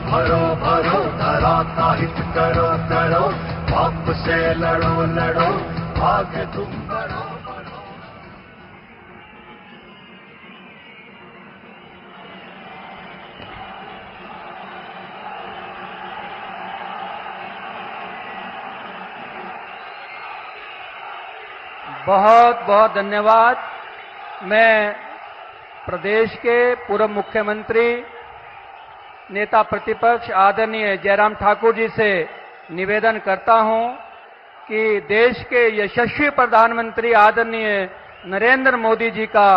भरो भरो धरा का हित करो करो, पाप से लड़ो लड़ो, आगे तुम बढ़ो बढ़ो। बहुत बहुत धन्यवाद। मैं प्रदेश के पूर्व मुख्यमंत्री नेता प्रतिपक्ष आदरणीय जयराम ठाकुर जी से निवेदन करता हूं कि देश के यशस्वी प्रधानमंत्री आदरणीय नरेंद्र मोदी जी का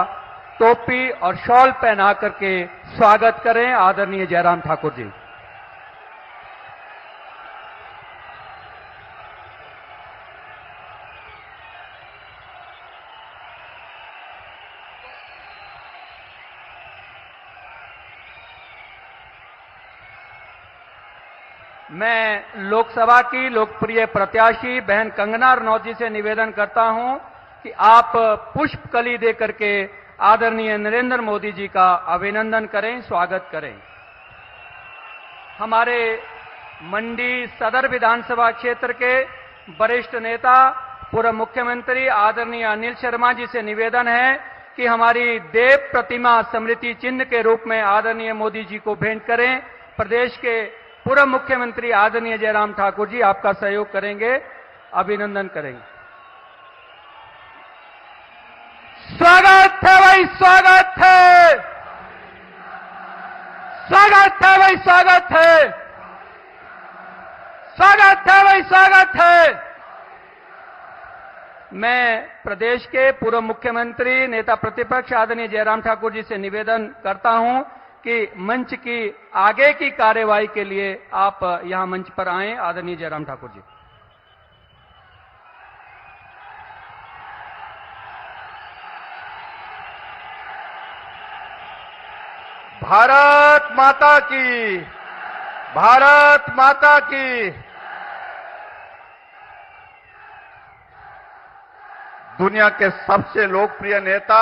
टोपी और शॉल पहना करके स्वागत करें। आदरणीय जयराम ठाकुर जी। मैं लोकसभा की लोकप्रिय प्रत्याशी बहन कंगना रनौत जी से निवेदन करता हूं कि आप पुष्पकली देकर के आदरणीय नरेंद्र मोदी जी का अभिनंदन करें, स्वागत करें। हमारे मंडी सदर विधानसभा क्षेत्र के वरिष्ठ नेता पूर्व मुख्यमंत्री आदरणीय अनिल शर्मा जी से निवेदन है कि हमारी देव प्रतिमा स्मृति चिन्ह के रूप में आदरणीय मोदी जी को भेंट करें। प्रदेश के पूर्व मुख्यमंत्री आदरणीय जयराम ठाकुर जी आपका सहयोग करेंगे, अभिनंदन करेंगे। स्वागत है भाई, स्वागत है, स्वागत है भाई, स्वागत है, स्वागत है भाई, स्वागत है। मैं प्रदेश के पूर्व मुख्यमंत्री नेता प्रतिपक्ष आदरणीय जयराम ठाकुर जी से निवेदन करता हूं कि मंच की आगे की कार्यवाही के लिए आप यहां मंच पर आएं। आदरणीय जयराम ठाकुर जी। भारत माता की, भारत माता की। दुनिया के सबसे लोकप्रिय नेता,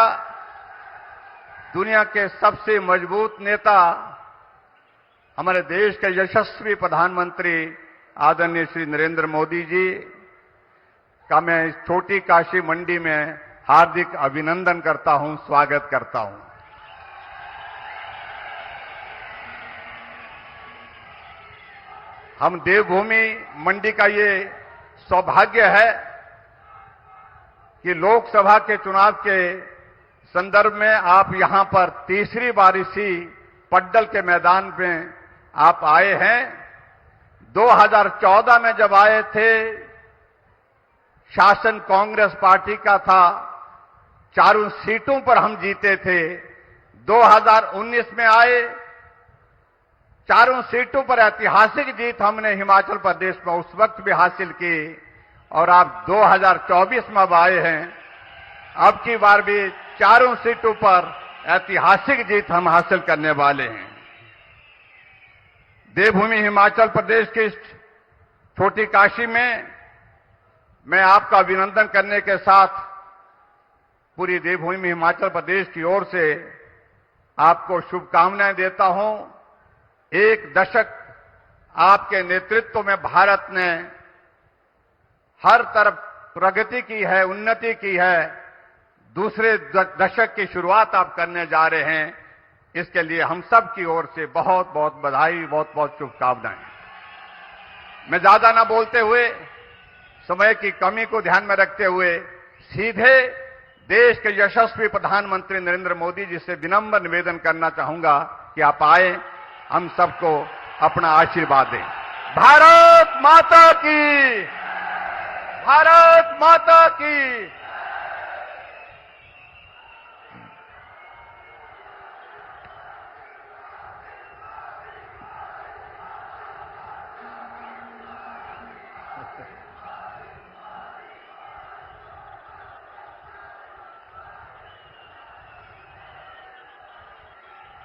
दुनिया के सबसे मजबूत नेता, हमारे देश के यशस्वी प्रधानमंत्री आदरणीय श्री नरेंद्र मोदी जी का मैं इस छोटी काशी मंडी में हार्दिक अभिनंदन करता हूं, स्वागत करता हूं। हम देवभूमि मंडी का ये सौभाग्य है कि लोकसभा के चुनाव के संदर्भ में आप यहां पर तीसरी बार इसी पड्डल के मैदान में आप आए हैं। 2014 में जब आए थे, शासन कांग्रेस पार्टी का था, चारों सीटों पर हम जीते थे। 2019 में आए, चारों सीटों पर ऐतिहासिक जीत हमने हिमाचल प्रदेश में उस वक्त भी हासिल की, और आप 2024 में अब आए हैं। अब की बार भी चारों सीटों पर ऐतिहासिक जीत हम हासिल करने वाले हैं। देवभूमि हिमाचल प्रदेश की इस छोटी काशी में मैं आपका अभिनंदन करने के साथ पूरी देवभूमि हिमाचल प्रदेश की ओर से आपको शुभकामनाएं देता हूं। एक दशक आपके नेतृत्व में भारत ने हर तरफ प्रगति की है, उन्नति की है। दूसरे दशक की शुरुआत आप करने जा रहे हैं, इसके लिए हम सब की ओर से बहुत बहुत बधाई, बहुत बहुत शुभकामनाएं। मैं ज्यादा ना बोलते हुए, समय की कमी को ध्यान में रखते हुए सीधे देश के यशस्वी प्रधानमंत्री नरेंद्र मोदी जी से विनम्र निवेदन करना चाहूंगा कि आप आए, हम सबको अपना आशीर्वाद दें। भारत माता की, भारत माता की।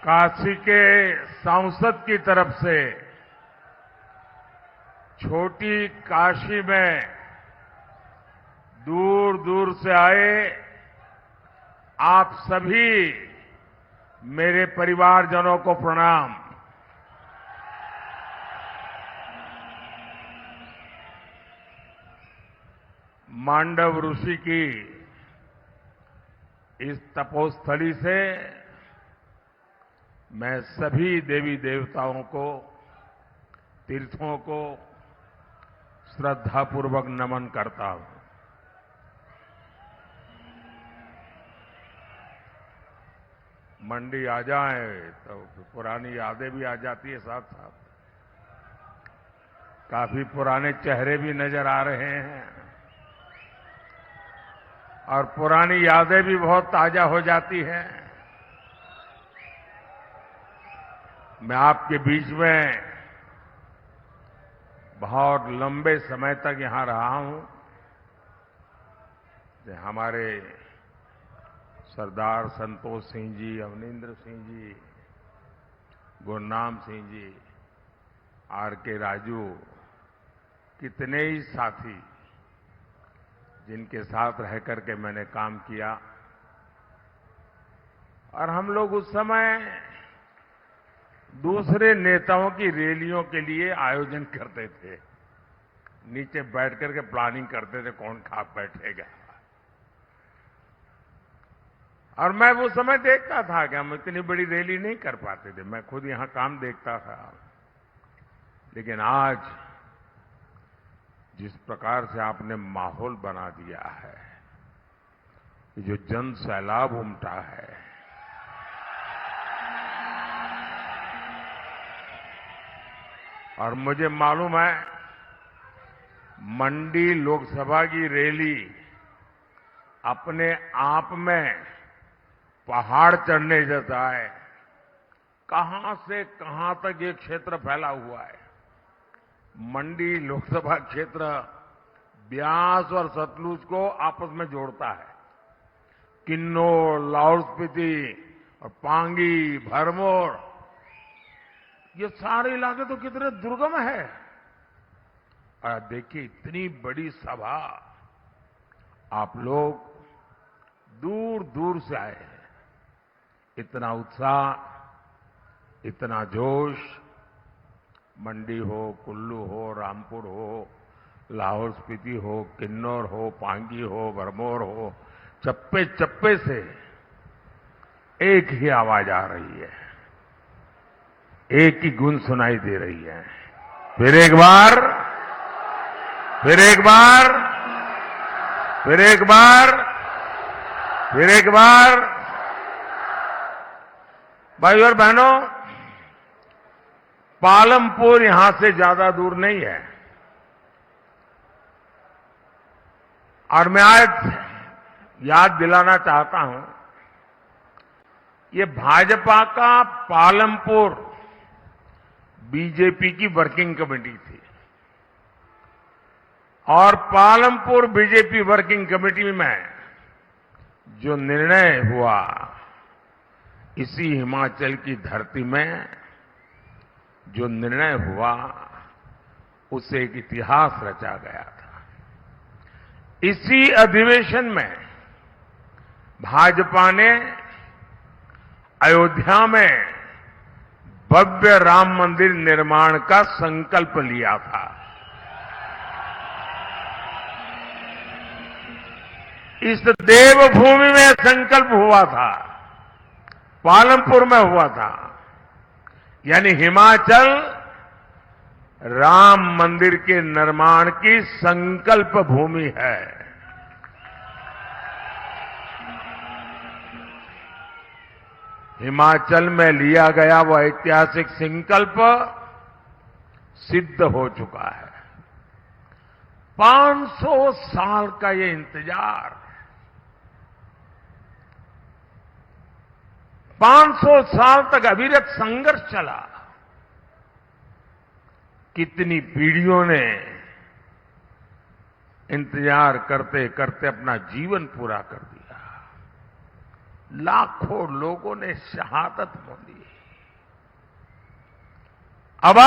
काशी के सांसद की तरफ से छोटी काशी में दूर दूर से आए आप सभी मेरे परिवारजनों को प्रणाम। मांडव ऋषि की इस तपोस्थली से मैं सभी देवी देवताओं को, तीर्थों को श्रद्धापूर्वक नमन करता हूं। मंडी आ जाए तो पुरानी यादें भी आ जाती है साथ साथ। काफी पुराने चेहरे भी नजर आ रहे हैं और पुरानी यादें भी बहुत ताजा हो जाती हैं। मैं आपके बीच में बहुत लंबे समय तक यहां रहा हूं। हमारे सरदार संतोष सिंह जी, अवनिंद्र सिंह जी, गुरनाम सिंह जी, आर.के. राजू, कितने ही साथी जिनके साथ रह करके मैंने काम किया। और हम लोग उस समय दूसरे नेताओं की रैलियों के लिए आयोजन करते थे। नीचे बैठ करके प्लानिंग करते थे कौन खा बैठेगा। और मैं वो समय देखता था कि हम इतनी बड़ी रैली नहीं कर पाते थे। मैं खुद यहां काम देखता था। लेकिन आज जिस प्रकार से आपने माहौल बना दिया है, जो जन सैलाब उमटा है, और मुझे मालूम है मंडी लोकसभा की रैली अपने आप में पहाड़ चढ़ने जैसा है। कहां से कहां तक ये क्षेत्र फैला हुआ है। मंडी लोकसभा क्षेत्र ब्यास और सतलुज को आपस में जोड़ता है। किन्नौर, लाहौल स्पीति और पांगी, भरमौर, ये सारे इलाके तो कितने दुर्गम है। और देखिए इतनी बड़ी सभा, आप लोग दूर दूर से आए हैं। इतना उत्साह, इतना जोश, मंडी हो, कुल्लू हो, रामपुर हो, लाहौल स्पीति हो, किन्नौर हो, पांगी हो, भरमौर हो, चप्पे चप्पे से एक ही आवाज आ रही है, एक ही गुन सुनाई दे रही है। फिर एक बार, फिर एक बार, फिर एक बार, फिर एक बार। भाइयों और बहनों, पालमपुर यहां से ज्यादा दूर नहीं है। और मैं आज याद दिलाना चाहता हूं, ये भाजपा का पालमपुर बीजेपी की वर्किंग कमेटी थी। और पालमपुर बीजेपी वर्किंग कमेटी में जो निर्णय हुआ, इसी हिमाचल की धरती में जो निर्णय हुआ, उससे एक इतिहास रचा गया था। इसी अधिवेशन में भाजपा ने अयोध्या में भव्य राम मंदिर निर्माण का संकल्प लिया था। इस देवभूमि में संकल्प हुआ था, पालमपुर में हुआ था। यानी हिमाचल राम मंदिर के निर्माण की संकल्प भूमि है। हिमाचल में लिया गया वह ऐतिहासिक संकल्प सिद्ध हो चुका है। 500 साल का ये इंतजार, 500 साल तक अविरत संघर्ष चला। कितनी पीढ़ियों ने इंतजार करते करते अपना जीवन पूरा कर दिया। लाखों लोगों ने शहादत मोली। अब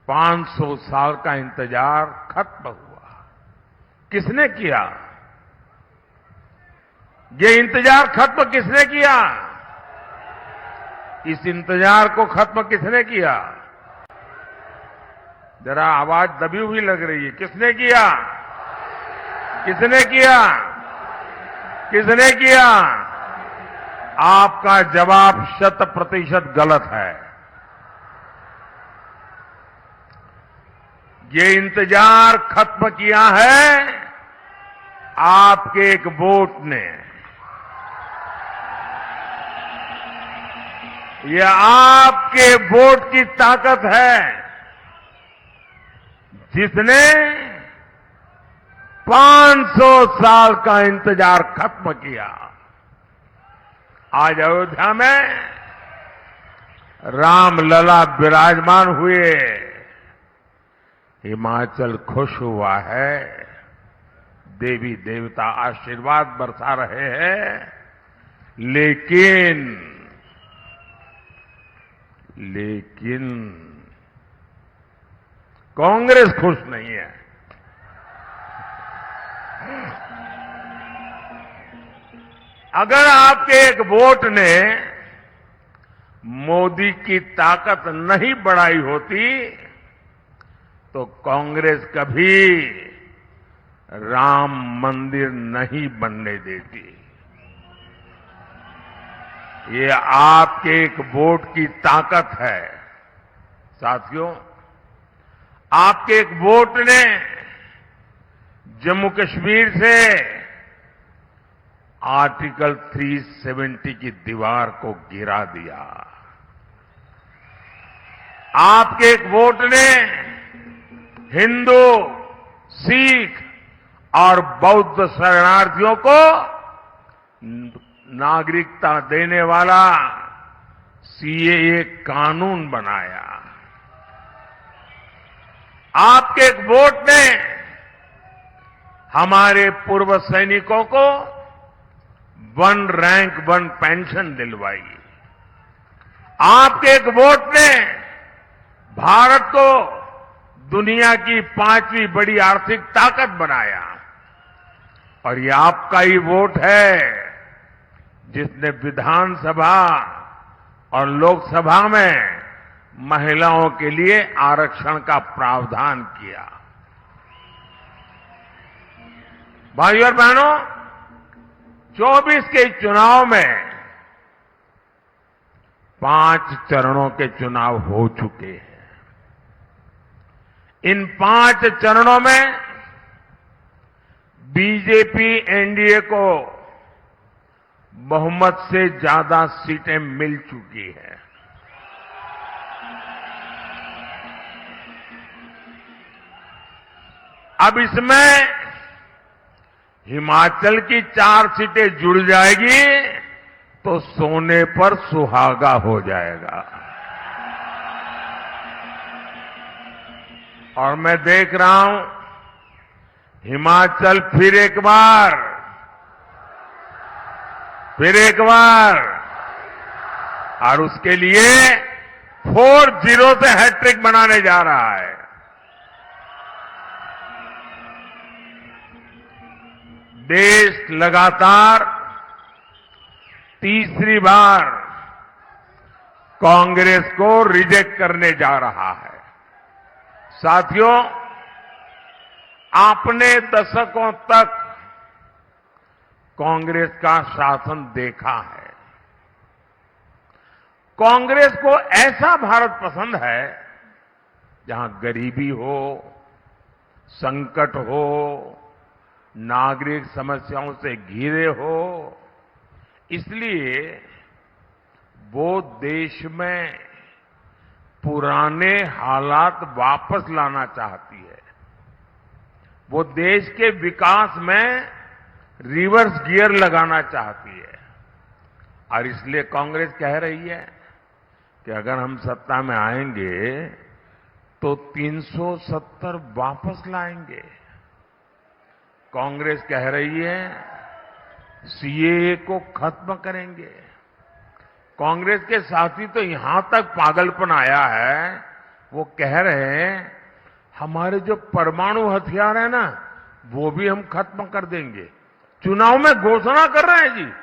500 साल का इंतजार खत्म हुआ। किसने किया? ये इंतजार खत्म किसने किया? इस इंतजार को खत्म किसने किया? जरा आवाज दबी हुई लग रही है। किसने किया? किसने किया? किसने किया? आपका जवाब 100% गलत है। ये इंतजार खत्म किया है आपके एक वोट ने। ये आपके वोट की ताकत है, जिसने 500 साल का इंतजार खत्म किया। आज अयोध्या में रामलला विराजमान हुए, हिमाचल खुश हुआ है, देवी देवता आशीर्वाद बरसा रहे हैं, लेकिन कांग्रेस खुश नहीं है। अगर आपके एक वोट ने मोदी की ताकत नहीं बढ़ाई होती तो कांग्रेस कभी राम मंदिर नहीं बनने देती। ये आपके एक वोट की ताकत है। साथियों, आपके एक वोट ने जम्मू कश्मीर से आर्टिकल 370 की दीवार को गिरा दिया। आपके एक वोट ने हिंदू, सिख और बौद्ध शरणार्थियों को नागरिकता देने वाला सीएए कानून बनाया। आपके एक वोट ने हमारे पूर्व सैनिकों को 1 रैंक 1 पेंशन दिलवाई। आपके एक वोट ने भारत को दुनिया की 5वीं बड़ी आर्थिक ताकत बनाया। और ये आपका ही वोट है जिसने विधानसभा और लोकसभा में महिलाओं के लिए आरक्षण का प्रावधान किया। भाइयों और बहनों, 24 के चुनाव में 5 चरणों के चुनाव हो चुके हैं। इन 5 चरणों में बीजेपी एनडीए को बहुमत से ज्यादा सीटें मिल चुकी हैं। अब इसमें हिमाचल की 4 सीटें जुड़ जाएगी तो सोने पर सुहागा हो जाएगा। और मैं देख रहा हूं हिमाचल फिर एक बार और उसके लिए 4-0 से हैट्रिक बनाने जा रहा है। देश लगातार तीसरी बार कांग्रेस को रिजेक्ट करने जा रहा है। साथियों, आपने दशकों तक कांग्रेस का शासन देखा है। कांग्रेस को ऐसा भारत पसंद है जहां गरीबी हो, संकट हो, नागरिक समस्याओं से घिरे हो। इसलिए वो देश में पुराने हालात वापस लाना चाहती है। वो देश के विकास में रिवर्स गियर लगाना चाहती है। और इसलिए कांग्रेस कह रही है कि अगर हम सत्ता में आएंगे तो 370 वापस लाएंगे। कांग्रेस कह रही है सीएए को खत्म करेंगे। कांग्रेस के साथी तो यहां तक पागलपन आया है, वो कह रहे हैं हमारे जो परमाणु हथियार है ना वो भी हम खत्म कर देंगे। चुनाव में घोषणा कर रहे हैं जी।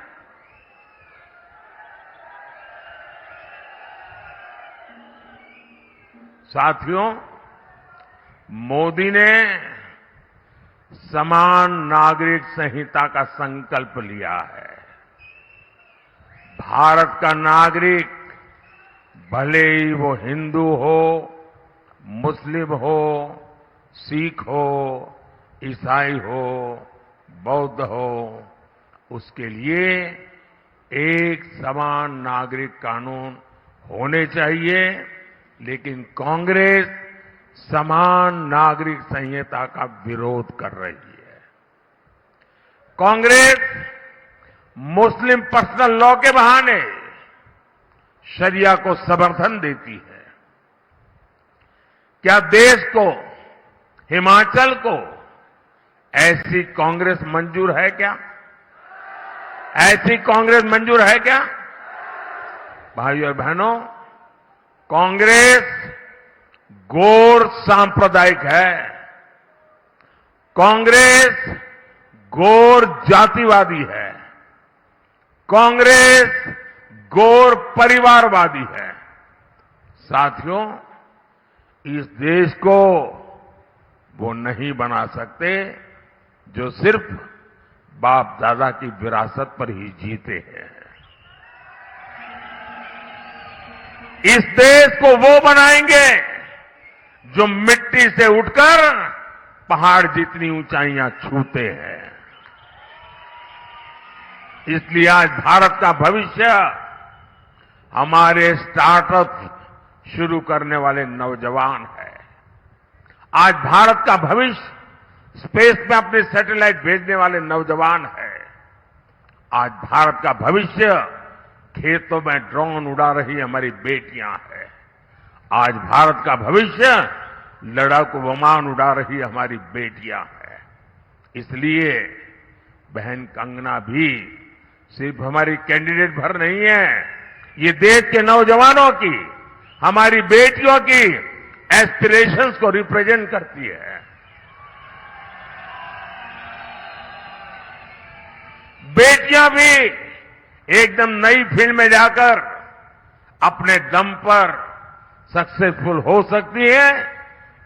साथियों, मोदी ने समान नागरिक संहिता का संकल्प लिया है। भारत का नागरिक भले ही वो हिंदू हो, मुस्लिम हो, सिख हो, ईसाई हो, बौद्ध हो, उसके लिए एक समान नागरिक कानून होने चाहिए। लेकिन कांग्रेस समान नागरिक संहिता का विरोध कर रही है। कांग्रेस मुस्लिम पर्सनल लॉ के बहाने शरिया को समर्थन देती है। क्या देश को, हिमाचल को ऐसी कांग्रेस मंजूर है क्या? ऐसी कांग्रेस मंजूर है क्या? भाइयों और बहनों, कांग्रेस गौर सांप्रदायिक है। कांग्रेस गौर जातिवादी है। कांग्रेस गौर परिवारवादी है। साथियों, इस देश को वो नहीं बना सकते जो सिर्फ बाप दादा की विरासत पर ही जीते हैं। इस देश को वो बनाएंगे जो मिट्टी से उठकर पहाड़ जितनी ऊंचाइयां छूते हैं। इसलिए आज भारत का भविष्य हमारे स्टार्टअप शुरू करने वाले नौजवान है। आज भारत का भविष्य स्पेस में अपने सैटेलाइट भेजने वाले नौजवान है। आज भारत का भविष्य खेतों में ड्रोन उड़ा रही हमारी बेटियां हैं। आज भारत का भविष्य लड़ाकू विमान उड़ा रही हमारी बेटियां हैं। इसलिए बहन कंगना भी सिर्फ हमारी कैंडिडेट भर नहीं है, ये देश के नौजवानों की, हमारी बेटियों की एस्पिरेशंस को रिप्रेजेंट करती है। बेटियां भी एकदम नई फील्ड में जाकर अपने दम पर सक्सेसफुल हो सकती है,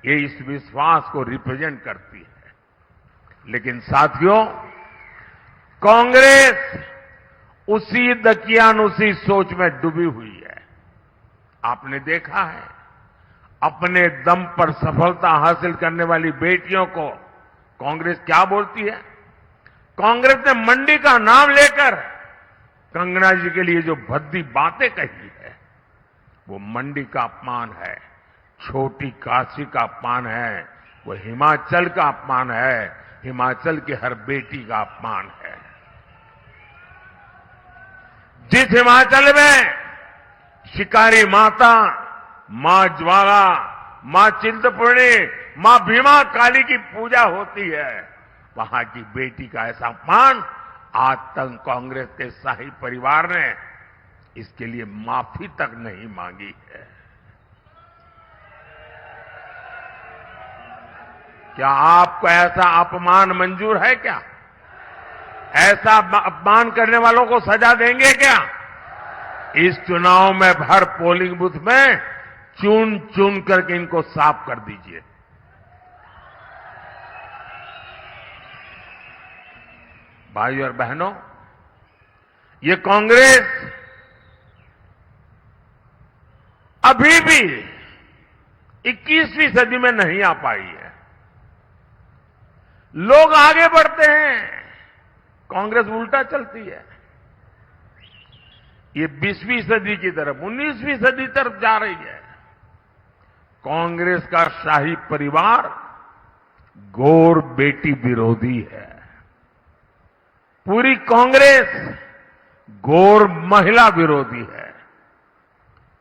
ये इस विश्वास को रिप्रेजेंट करती है। लेकिन साथियों, कांग्रेस उसी दकियानुसी सोच में डूबी हुई है। आपने देखा है, अपने दम पर सफलता हासिल करने वाली बेटियों को कांग्रेस क्या बोलती है? कांग्रेस ने मंडी का नाम लेकर कंगना जी के लिए जो भद्दी बातें कही है, वो मंडी का अपमान है, छोटी काशी का अपमान है, वो हिमाचल का अपमान है, हिमाचल की हर बेटी का अपमान है। जिस हिमाचल में शिकारी माता, मां ज्वाला, मां चिंतपूर्णी, मां भीमा काली की पूजा होती है, वहां की बेटी का ऐसा अपमान आज तक कांग्रेस के शाही परिवार ने इसके लिए माफी तक नहीं मांगी है। क्या आपको ऐसा अपमान मंजूर है क्या? ऐसा अपमान करने वालों को सजा देंगे क्या? इस चुनाव में हर पोलिंग बूथ में चुन चुन करके इनको साफ कर दीजिए। भाइयों और बहनों, ये कांग्रेस अभी भी 21वीं सदी में नहीं आ पाई है। लोग आगे बढ़ते हैं, कांग्रेस उल्टा चलती है। ये 20वीं सदी की तरफ, 19वीं सदी तरफ जा रही है। कांग्रेस का शाही परिवार गौर बेटी विरोधी है। पूरी कांग्रेस गौर महिला विरोधी है।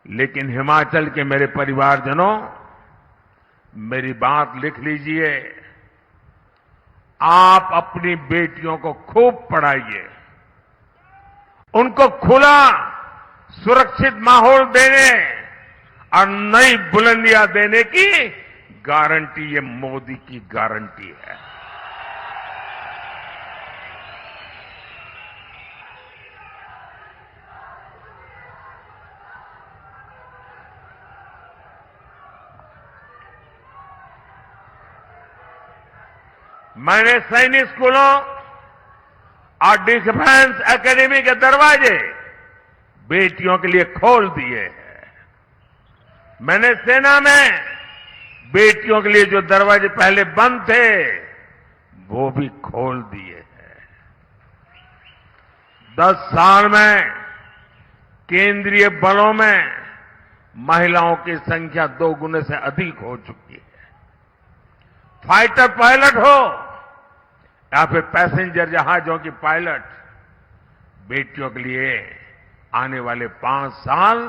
लेकिन हिमाचल के मेरे परिवारजनों, मेरी बात लिख लीजिए। आप अपनी बेटियों को खूब पढ़ाइए, उनको खुला सुरक्षित माहौल देने और नई बुलंदियां देने की गारंटी ये मोदी की गारंटी है। मैंने सैनिक स्कूलों और डिफेंस एकेडमी के दरवाजे बेटियों के लिए खोल दिए हैं। मैंने सेना में बेटियों के लिए जो दरवाजे पहले बंद थे वो भी खोल दिए हैं। 10 साल में केंद्रीय बलों में महिलाओं की संख्या 2 गुने से अधिक हो चुकी है। फाइटर पायलट हो या फिर पैसेंजर जहाजों की पायलट, बेटियों के लिए आने वाले 5 साल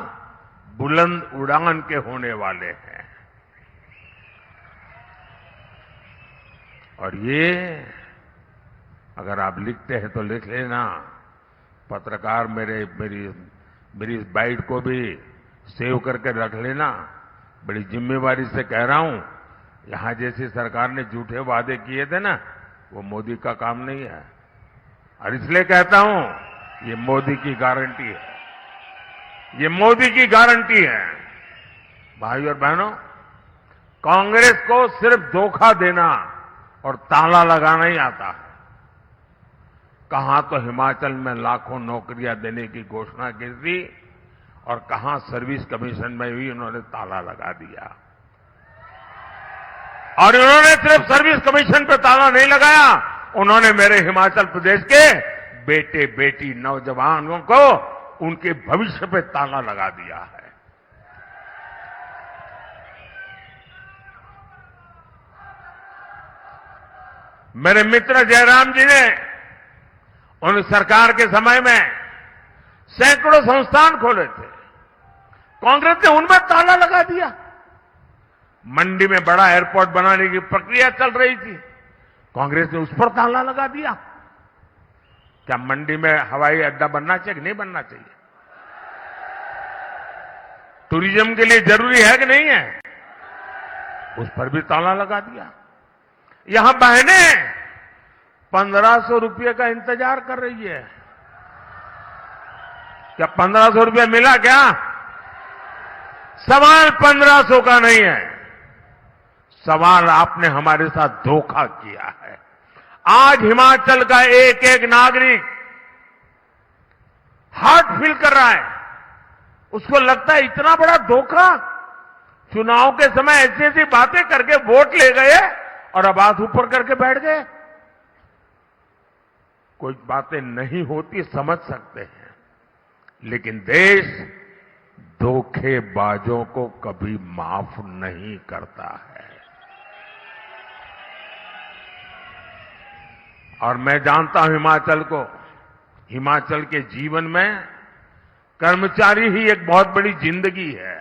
बुलंद उड़ान के होने वाले हैं। और ये अगर आप लिखते हैं तो लिख लेना, पत्रकार मेरी इस बाइट को भी सेव करके रख लेना। बड़ी जिम्मेवारी से कह रहा हूं, यहां जैसी सरकार ने झूठे वादे किए थे ना, वो मोदी का काम नहीं है। और इसलिए कहता हूं ये मोदी की गारंटी है, ये मोदी की गारंटी है। भाई और बहनों, कांग्रेस को सिर्फ धोखा देना और ताला लगाना ही आता है। कहां तो हिमाचल में लाखों नौकरियां देने की घोषणा की थी और कहां सर्विस कमीशन में भी उन्होंने ताला लगा दिया। और उन्होंने सिर्फ सर्विस कमीशन पे ताला नहीं लगाया, उन्होंने मेरे हिमाचल प्रदेश के बेटे बेटी नौजवानों को उनके भविष्य पे ताला लगा दिया है। मेरे मित्र जयराम जी ने उन सरकार के समय में सैकड़ों संस्थान खोले थे, कांग्रेस ने उनमें ताला लगा दिया। मंडी में बड़ा एयरपोर्ट बनाने की प्रक्रिया चल रही थी, कांग्रेस ने उस पर ताला लगा दिया। क्या मंडी में हवाई अड्डा बनना चाहिए कि नहीं बनना चाहिए? टूरिज्म के लिए जरूरी है कि नहीं है? उस पर भी ताला लगा दिया। यहां बहनें 1500 रुपये का इंतजार कर रही है। क्या 1500 रुपये मिला क्या? सवाल 1500 का नहीं है, सवाल आपने हमारे साथ धोखा किया है। आज हिमाचल का एक एक नागरिक हार्ट फील कर रहा है, उसको लगता है इतना बड़ा धोखा। चुनाव के समय ऐसी ऐसी बातें करके वोट ले गए और अब हाथ ऊपर करके बैठ गए। कोई बातें नहीं होती, समझ सकते हैं, लेकिन देश धोखेबाजों को कभी माफ नहीं करता है। और मैं जानता हूं हिमाचल को, हिमाचल के जीवन में कर्मचारी ही एक बहुत बड़ी जिंदगी है।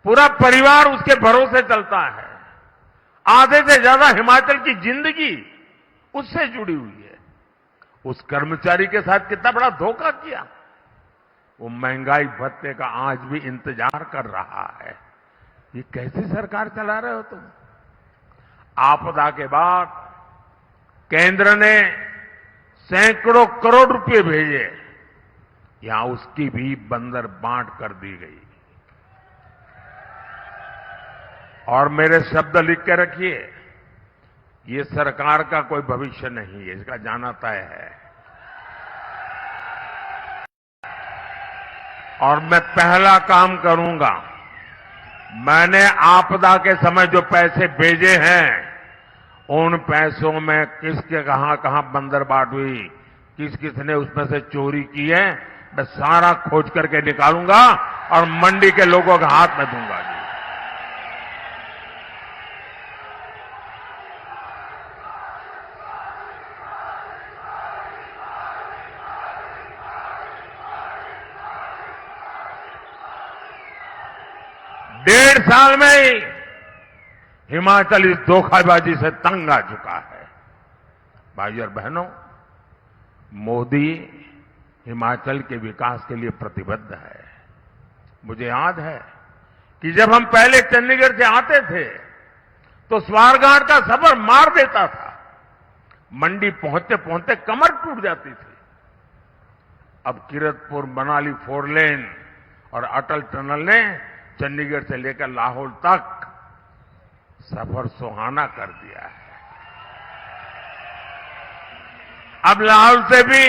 पूरा परिवार उसके भरोसे चलता है। आधे से ज्यादा हिमाचल की जिंदगी उससे जुड़ी हुई है। उस कर्मचारी के साथ कितना बड़ा धोखा किया। वो महंगाई भत्ते का आज भी इंतजार कर रहा है। ये कैसी सरकार चला रहे हो तुम? आपदा के बाद केंद्र ने सैकड़ों करोड़ रुपए भेजे, यहां उसकी भी बंदर बांट कर दी गई। और मेरे शब्द लिख के रखिए, ये सरकार का कोई भविष्य नहीं है, इसका जाना तय है। और मैं पहला काम करूंगा, मैंने आपदा के समय जो पैसे भेजे हैं, उन पैसों में किसके कहां कहां बंदरबाट हुई, किस किस ने उसमें से चोरी की है, मैं सारा खोज करके निकालूंगा और मंडी के लोगों के हाथ में दूंगा। 1.5 साल में ही हिमाचल इस धोखाबाजी से तंग आ चुका है। भाइयों और बहनों, मोदी हिमाचल के विकास के लिए प्रतिबद्ध है। मुझे याद है कि जब हम पहले चंडीगढ़ से आते थे तो स्वारघाट का सफर मार देता था। मंडी पहुंचते पहुंचते कमर टूट जाती थी। अब किरतपुर मनाली 4 लेन और अटल टनल ने चंडीगढ़ से लेकर लाहौल तक सफर सुहाना कर दिया है। अब लाहौल से भी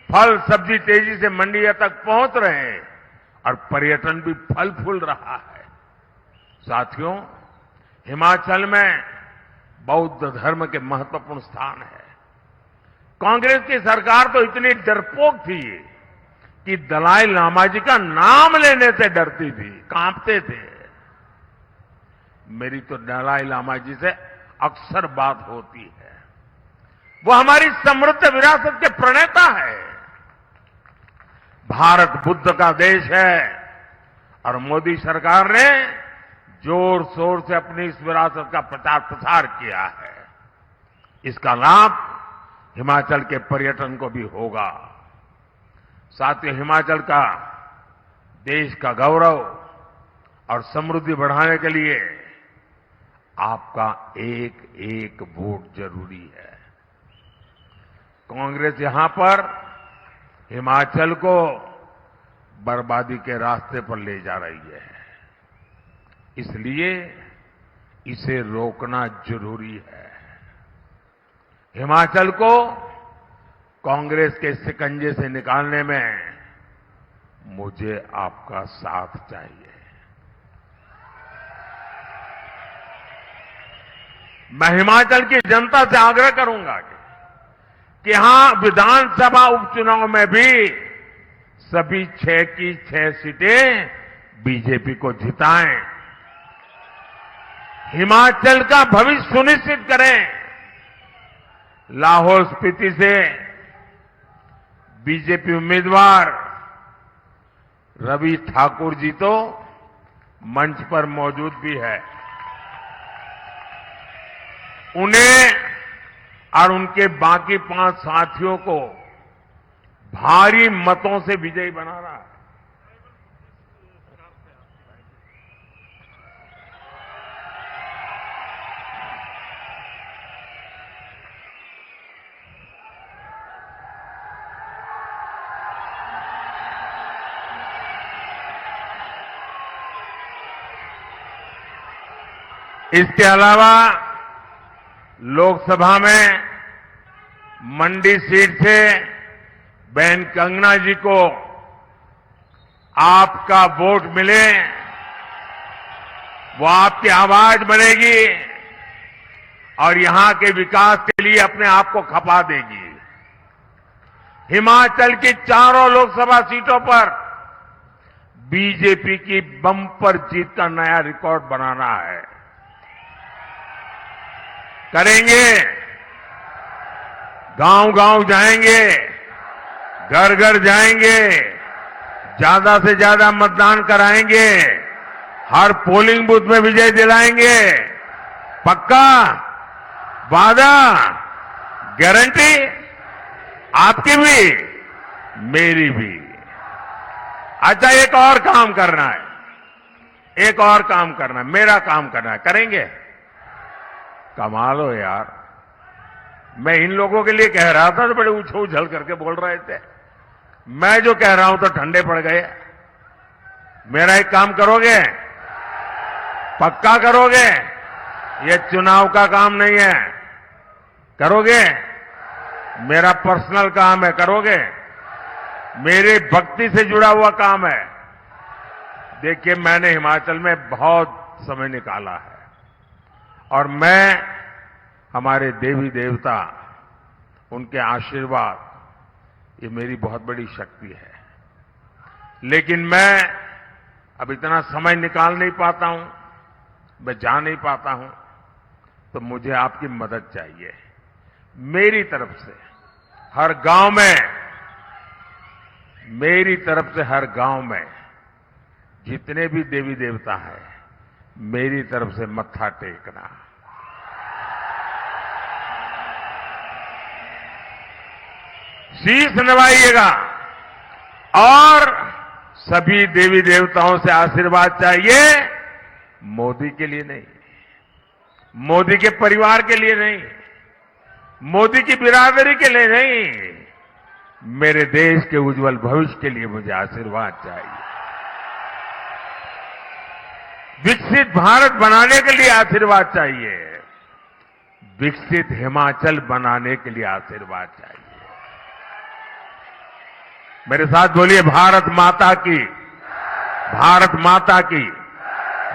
फल सब्जी तेजी से मंडिया तक पहुंच रहे हैं और पर्यटन भी फल फूल रहा है। साथियों, हिमाचल में बौद्ध धर्म के महत्वपूर्ण स्थान है। कांग्रेस की सरकार तो इतनी डरपोक थी कि दलाई लामा जी का नाम लेने से डरती थी, कांपते थे। मेरी तो दलाई लामा जी से अक्सर बात होती है। वो हमारी समृद्ध विरासत के प्रणेता है। भारत बुद्ध का देश है और मोदी सरकार ने जोर शोर से अपनी इस विरासत का प्रचार प्रसार किया है। इसका लाभ हिमाचल के पर्यटन को भी होगा। साथ ही हिमाचल का देश का गौरव और समृद्धि बढ़ाने के लिए आपका एक एक वोट जरूरी है। कांग्रेस यहां पर हिमाचल को बर्बादी के रास्ते पर ले जा रही है, इसलिए इसे रोकना जरूरी है। हिमाचल को कांग्रेस के शिकंजे से निकालने में मुझे आपका साथ चाहिए। मैं हिमाचल की जनता से आग्रह करूंगा कि यहां विधानसभा उपचुनाव में भी सभी 6 की 6 सीटें बीजेपी को जिताएं। हिमाचल का भविष्य सुनिश्चित करें। लाहौल स्पीति से बीजेपी उम्मीदवार रवि ठाकुर जी तो मंच पर मौजूद भी है। उन्हें और उनके बाकी 5 साथियों को भारी मतों से विजयी बनाना है। इसके अलावा लोकसभा में मंडी सीट से बहन कंगना जी को आपका वोट मिले, वो आपकी आवाज बनेगी और यहां के विकास के लिए अपने आप को खपा देगी। हिमाचल की चारों लोकसभा सीटों पर बीजेपी की बम्पर जीत का नया रिकॉर्ड बनाना है। करेंगे, गांव-गांव जाएंगे, घर-घर जाएंगे, ज्यादा से ज्यादा मतदान कराएंगे, हर पोलिंग बूथ में विजय दिलाएंगे। पक्का? वादा? गारंटी? आपकी भी, मेरी भी। अच्छा, एक और काम करना है, एक और काम करना है, मेरा काम करना है। करेंगे? कमाल हो यार, मैं इन लोगों के लिए कह रहा था तो बड़े उछल करके बोल रहे थे। मैं जो कह रहा हूं तो ठंडे पड़ गए। मेरा एक काम करोगे? पक्का करोगे? ये चुनाव का काम नहीं है। करोगे? मेरा पर्सनल काम है। करोगे? मेरे भक्ति से जुड़ा हुआ काम है। देखिए, मैंने हिमाचल में बहुत समय निकाला है और मैं, हमारे देवी देवता, उनके आशीर्वाद, ये मेरी बहुत बड़ी शक्ति है। लेकिन मैं अब इतना समय निकाल नहीं पाता हूं, मैं जा नहीं पाता हूं, तो मुझे आपकी मदद चाहिए। मेरी तरफ से हर गांव में, मेरी तरफ से हर गांव में जितने भी देवी देवता हैं, मेरी तरफ से मत्था टेकना। शीश नवाइएगा। और सभी देवी देवताओं से आशीर्वाद चाहिए, मोदी के लिए नहीं, मोदी के परिवार के लिए नहीं, मोदी की बिरादरी के लिए नहीं, मेरे देश के उज्जवल भविष्य के लिए मुझे आशीर्वाद चाहिए। विकसित भारत बनाने के लिए आशीर्वाद चाहिए, विकसित हिमाचल बनाने के लिए आशीर्वाद चाहिए। मेरे साथ बोलिए, भारत माता की, भारत माता की,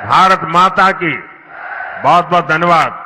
भारत माता की। बहुत बहुत धन्यवाद।